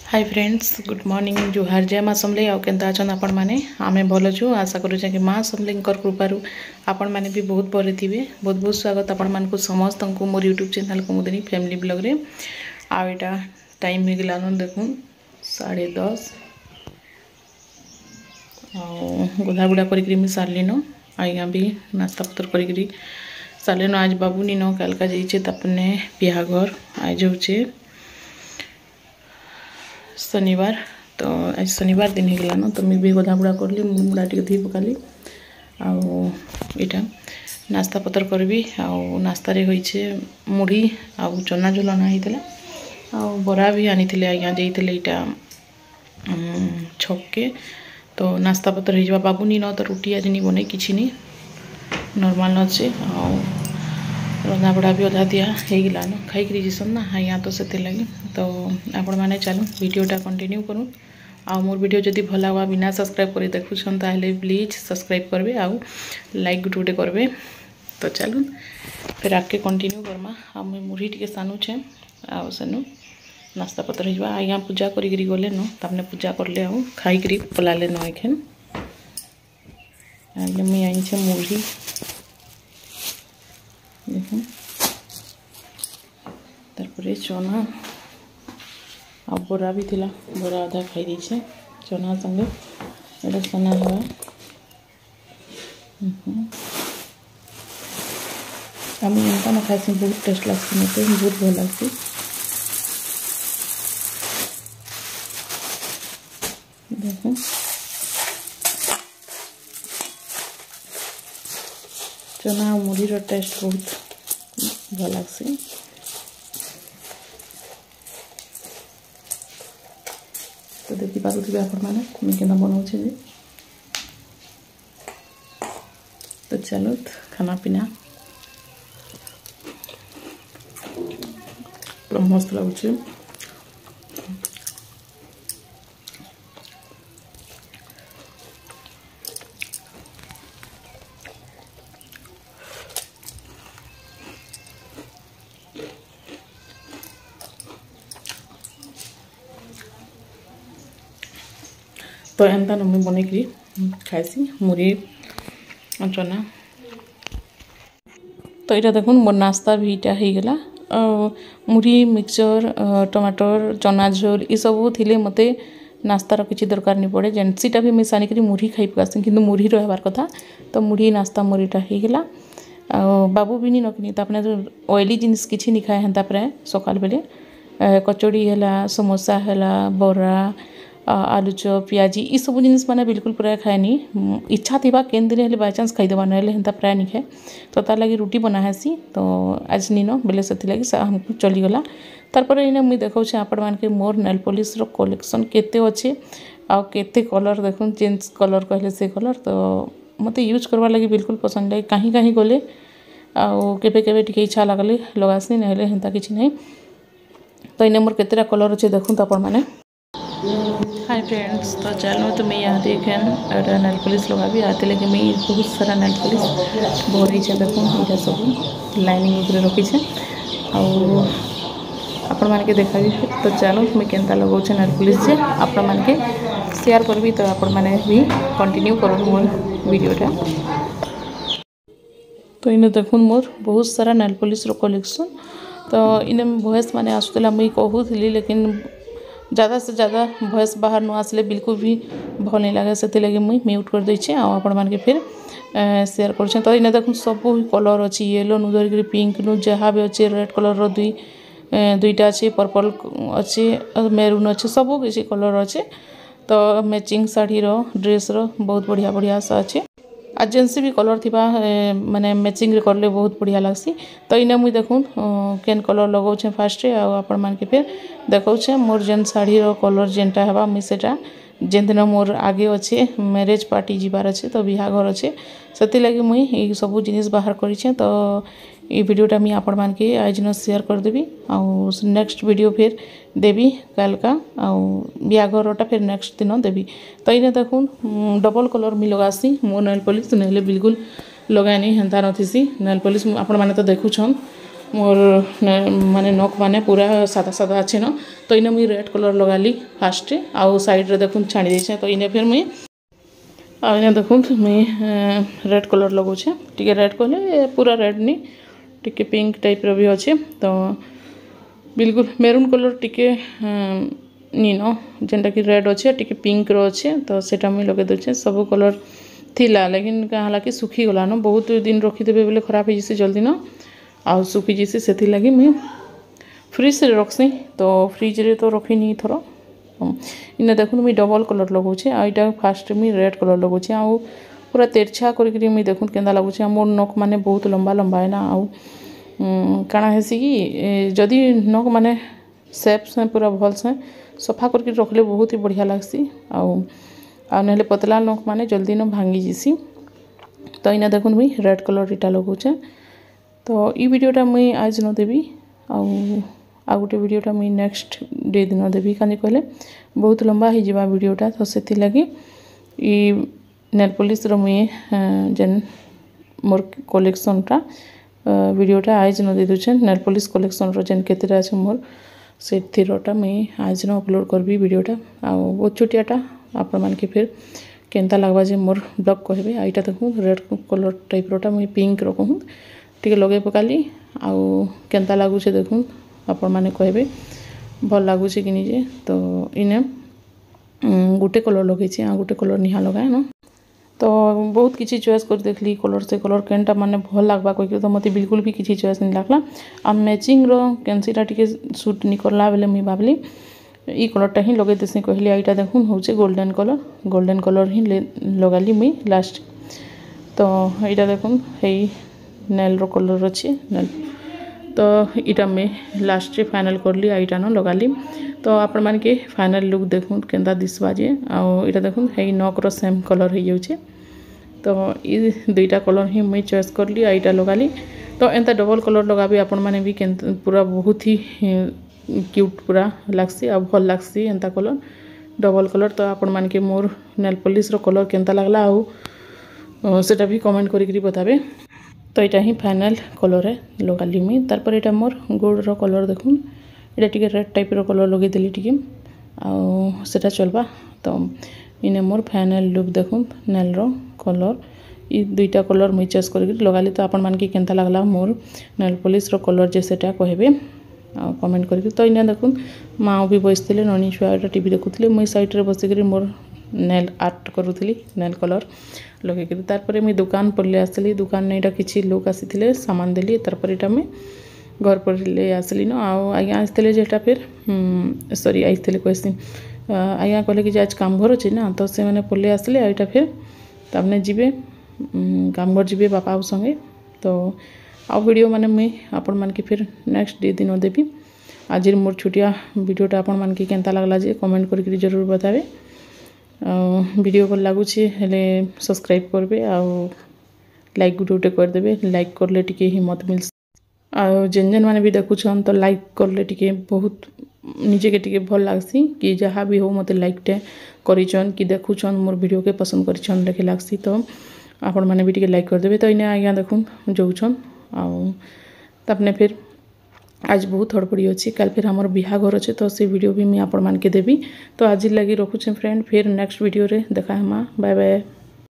Hi friends good morning जुहार जय माँ समले आउ केन्ता अछन आपण माने आमे भल छु आशा करू कि माँ समलेंकर कृपारू आपण माने भी बहुत भले थिबे। बहुत बहुत स्वागत आपण मानकु समस्त को मोर यूट्यूब चैनल को मुदनी फैमिली ब्लॉग रे। आ एटा टाइम हो गला न देखुन 10:30 आ गोधा गुड़ा करी मी सारली न आइया भी नाश्ता पत्र करी सारले न। आज बाबू नी न कालका जाइछे तपने बिहाघर आज होचे शनिवार। तो आज शनिवार दिन होगा न तो मैं भी गधा बुड़ा करली मुड़ा टे धोई पकाली आटा नास्ता पतर करबी। नास्ता रे होइछे मुढ़ी आ चना झोल अना होता आ बरा भी आनी आज्ञा जाइए यहाँ छक के। तो नास्ता पतर हो बाबूनी न तो रुटी आज नहीं बने किसी नहीं नॉर्मल अच्छे रंधा बड़ा भी अधा दिया होगा न खाई जीसन ना हाँ तो से लगे। तो आपण मैंने चलो वीडियोटा कंटिन्यू करूँ आ मोर वीडियो जदि भल लगा बिना सब्सक्राइब कर देखुन ताहले प्लीज सब्सक्राइब करबे आ लाइक गुटे करबे। तो चलो फिर आगे कंटिन्यू करमा आ मुढ़ी टे सानुछे आ सेनु नास्ता पत्र हो आज्ञा पूजा करी गले न तमने पूजा करले आ खाई पलाले न एखेन आज्ञा मुई आईछे मुढ़ी देखो तारपरे चना आ बरा भी थिला बरा आधा खाई दीछे चना संगे एटा सना हवा आम एंता न खासी बहुत टेस्ट लगसी मत बहुत भल लगसी। देखो चना मुढ़ी टेस्ट बहुत भल लगसी। तो देखी पारे आपण मैंने मुझे केना बनाऊे। तो चलो खाना पीना पूरा मस्त लगुच। तो एंता न मुझे बनई खाइसी मुढ़ी चना। तो यहाँ देखुन मोर नास्ता भी इटा हो गला मुढ़ी मिक्सचर टमाटर चना झोल ये सब थिले मते नास्तार किसी दरकार नहीं पड़े जेनसीटा भी मिसानी करी मुढ़ी खाई पकासी कि मुढ़ी रहबार कथा। तो मुढ़ी नास्ता मोर इटा हो गला बाबू भी नहीं नकिनी तापने ऑयली जिनिस किसी नहीं खाए हेन्ता प्राय सकाल बेले कचौड़ी है समोसा है बरा आलू चप पियाजी ये सब जिनिस मैंने बिल्कुल प्राय खाएनी इच्छा थी केन दिन हेल्ले बाय चांस खाईदेवा ना हेन्ता प्राय नहीं खाए। तो तार लगी रुटी बना हेसी तो आज नीन बेले से लगी हमको चलीगला। तारपर इने मुई देखाऊँ आपण मानके मोर नेल पॉलिश रो कलेक्शन केते अच्छे आ केते कलर देखुन चेंज कलर कहले से कलर। तो मते यूज करवार लगी बिल्कुल पसंद लगे कहीं कहीं गले केबे केबे टिके इच्छा लगले लगासी ना हेले हेन्ता किछि नहीं। तो इने मोर केतेटा कलर अच्छे देखुन तो आपण माने। हाय फ्रेंड्स तो चलो तो मैं यहाँ देखें नेल पॉलिश लगा भी आते लेकिन मैं बहुत सारा नेल पॉलिश भरी है देखो यहाँ सब लाइनिंग उपरे रखी है आपण मानके देखा भी। तो चलो मैं केनता लगाऊे नेल पॉलिश से आपण मानके शेयर करबी तो आपण माने भी कंटिन्यू करो मोर वीडियोटा। तो इने देखुन मोर बहुत सारा नेल पॉलिश रो कलेक्शन। तो इने वॉइस माने आसुला मुई कहूली लेकिन ज़्यादा से ज़्यादा वॉइस बाहर न आसले बिल्कुल भी भल नहीं लगे से लगे मुई म्यूट कर देछे आपण मानके फिर शेयर कर। तो इने देखुन सब कलर अच्छी येलो नु धरिक पिंक नु जहाँ भी अच्छे रेड कलर रो दुईटा अच्छे पर्पल अच्छे मेरून अच्छे सब किसी कलर अच्छे। तो मैचिंग शाढ़ी रो ड्रेस रो बहुत बढ़िया बढ़िया सा अच्छे आ जेनसी भी कलर थी माने मैचिंग रे करले बहुत बढ़िया लगसी। तो इने मुई देखुन केन कलर लगाऊे फास्ट आपण मानके फिर देखौछे मोर जेन शाढ़ी रो कलर जेनटा हेबा मुई सेटा जेन दिन मोर आगे अच्छे मैरेज पार्टी जीवार अच्छे तो बिहाघर अच्छे से लगे मुई ये सब जिनिस बाहर करें। तो ये वीडियोटा मुई आपण मानके आज न शेयर करदेवी आ नेक्स्ट वीडियो फिर देवी काल का बिहाघरटा फिर नेक्स्ट दिन देवी। तो इने देखुन डबल कलर मुई लगासी मो नेल पॉलिश नेले बिल्कुल लगानी हेन्ता नथिसी नेल पॉलिश आपण माने तो देखुछन मोर माने नख माने पूरा सादा सादा अच्छे न। तो इने मुई रेड कलर लगाली फास्ट आउ साइड रे देखुन छाणी देछे। तो इने फिर मुई आ इने देखुन मुई रेड कलर लगाउछे टिके रेड कहले पूरा रेड नी टिके पिंक टाइप रो भी अच्छे। तो बिल्कुल मेरून कलर टिके नीनो जेनटा कि रेड अच्छे टिके पिंक रो अच्छे। तो सेटा मुई लगे देछे सब कलर थिला लेकिन कहा हाला कि सुखी गला न बहुत दिन रखिदेबे बोले खराब हो जैसे जल्दी न आउ सुखी जैसे से लगी मुई फ्रिज रे रखसी। तो फ्रिज रे तो रखिनी थर इने देखुन मुई डबल कलर लगाउछे आ इटा फास्ट मुई रेड कलर लगाउछे आउ पूरा तेरछा करिकरी मुई देखुन केंदा लागुछे। मोर नख माने बहुत लंबा लंबा है ना आउ काଣା हेसी कि जदि नख माने सेप से पूरा भल से सफा करके रखले बहुत ही बढ़िया लागसी आउ नहले पतला नख माने जल्दी न भांगी जीसी। तो इना देखुन मुई रेड कलर इटा लगाउछे। तो ई वीडियोटा मुई आज न देवी आ गोटे वीडियोटा मुई नेक्स्ट डे दिन देवी कानी कहले बहुत लंबा हो जावा वीडियोटा। तो से लगी ई नेल पॉलिश रो मुई जेन मोर कलेक्शनटा वीडियोटा आज न दे दूचे नेल पॉलिश कलेक्शन रो जेन केतेटा আছে मोर से थिरोटा मुई आज न अपलोड करबी वीडियोटा आ बहुत छोटियाटा आपण मान के फिर केंता लागबा जे मोर ब्लॉग कहबे। आइटा देखु रेड कलर टाइप रोटा मुई पिंक रो कहूँ टिके लगे पकाली आउ केंता लागुचे देखुन आपण माने कहबे भल लागुचे कि निजे। तो इने गोटे कलर लगेछि आ गोटे कलर निहा लगाए न। तो बहुत किसी चॉइस कर देखली कलर से कलर केनटा माने भल लागबा कहि तो मते बिल्कुल भी किसी चॉइस नहीं लागला आ मैचिंग रो कैंसीटा टिके सूट नहीं करला बेले मुई भाबली ई कलरटा ही लगे देसी कहली। आइटा देखुन होचे गोल्डन कलर ही लगाली मुई लास्ट। तो इटा देखुन हेई नेल रो कलर अच्छे नेल। तो इटा मैं लास्ट रे फाइनल करली आइटा न लगाली। तो आपण मान के फाइनल लुक देखुन केंदा दिसबा जे आ इटा देखुन हेई नक रो सेम कलर हो जाउछे। तो ई दुईटा कलर ही मुई चॉइस करली आइटा लगाली। तो एंता डबल कलर लगाबी आपण माने भी पूरा बहुत ही क्यूट पूरा लागसी आ भल लागसी एंता कलर डबल कलर। तो आपण मान के मोर नेल पॉलिश रो कलर केंता लागला आ सेटा भी कमेंट करिकरी बताबे। तो यहाँ ही फाइनल कलर है लगाली मुई तार पर यहाँ मोर गोड़ रो कलर देखुन ये टिके रेड टाइप रो कलर लगे देली टिके आ सेटा चलबा। तो इने मोर फाइनल लुक देखुन नेल रो कलर ई दुईटा कलर मुई चॉइस करके लगाली। तो आपण मान के केंता लागला मोर नेल पॉलिश रो कलर जे सेटा कहबे आ कमेंट करके। तो इने देखुन माँ भी बसथिले ननी छुआ टीवी देखुथिले मुई साइड रे बसिकरी मोर नेल आर्ट करूथली नेल कलर लगे करी। तार पर मुई दुकान पल्ले आसली दुकान ने एटा किछि लोक आसीथिले सामान देली तार पर एटा मुई घर पर ले आसली न आ आज्ञा आसथिले जेटा फिर सॉरी आइथिले कहसी आज्ञा कहले कि आज काम घर अछि ना। तो से माने पल्ले आसले एटा फिर तामने जीवे काम घर जीवे बापा आ संगे। तो आ वीडियो माने मुई आपण मान के फिर नेक्स्ट डे दिन देबी। आज मोर छोटिया वीडियोटा आपण मान के केंता लागला जे कमेंट करके जरूर बताबे। वीडियो भल लगुच हेले सब्सक्राइब करबे आ लाइक गुटे करदेबे लाइक करले टिके हिम्मत मिल आ जेन माने भी देखुछन तो लाइक करले टिके बहुत निजे के टिके भल लागसी कि जहाँ भी हो मते लाइकटे करिछन कि देखुछन मोर वीडियो के पसंद करिछन लेके लागसी। तो आपण माने भी टिके लाइक करदेबे। तो इने आज्ञा देखुन जोउछन आ तपने फिर आज बहुत हड़बड़ी अच्छी कल फिर हमर बिहाघर अच्छे। तो से वीडियो भी मुझे आपण मान के देवी। तो आज लगी रखुचे फ्रेंड फिर नेक्स्ट वीडियो रे देखा हमा बाय बाय।